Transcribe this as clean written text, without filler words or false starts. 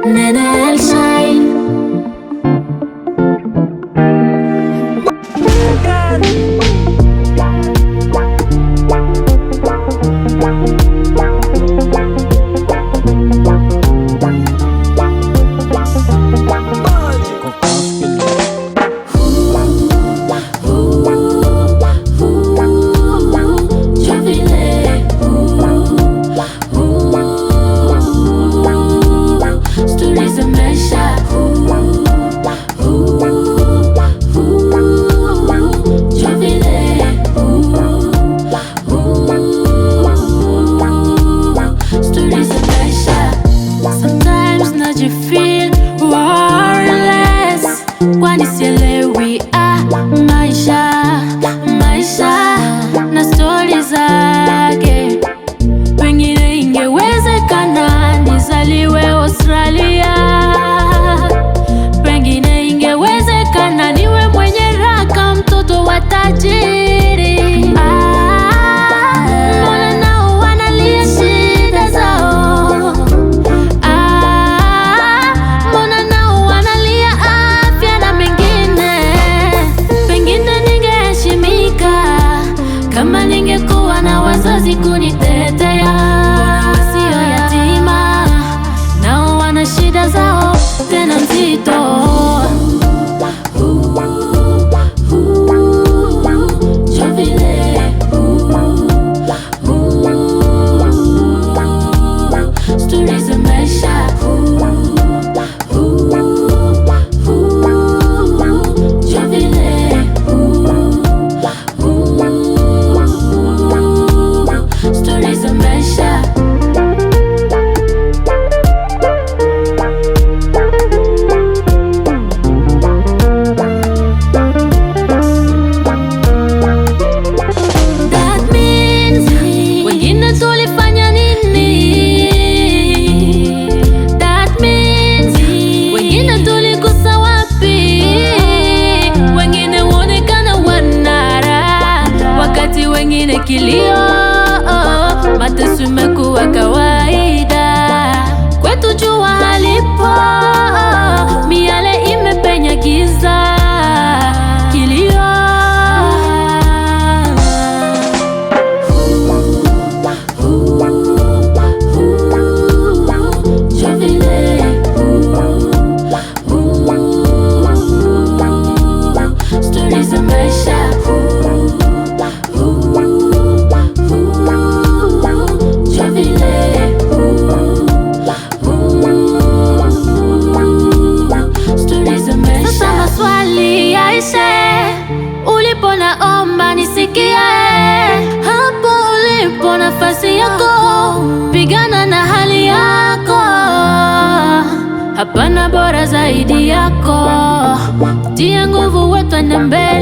Nene El Shine. Feel worthless kwani sielewi maisha na stori zake. Pengine ingewezekana nizaliwe Australia, pengine ingewezekana niwe mwenye raka, mtoto wa tajiri. Mbona nao wanalia shida zao? Mbona nao wanalia afya na mengine? Pengine ningeheshimika kama ningekuwa na wazazi kunitetea. Wasio yatima nao wana shida zao tena nzito. Tulifanya nini? That means wengine tulikosa wapi? Wengine huonekana wanara, wakati wengine kilio. Mateso imekuwa kawaida kwetu, jua halipo, miale imepenya giza, kilio. Ulipo naomba nisikie, hapo ulipo nafasi yako, pigana na hali yako. Hapana bora zaidi yako, tia nguvu, wetu ende mbele.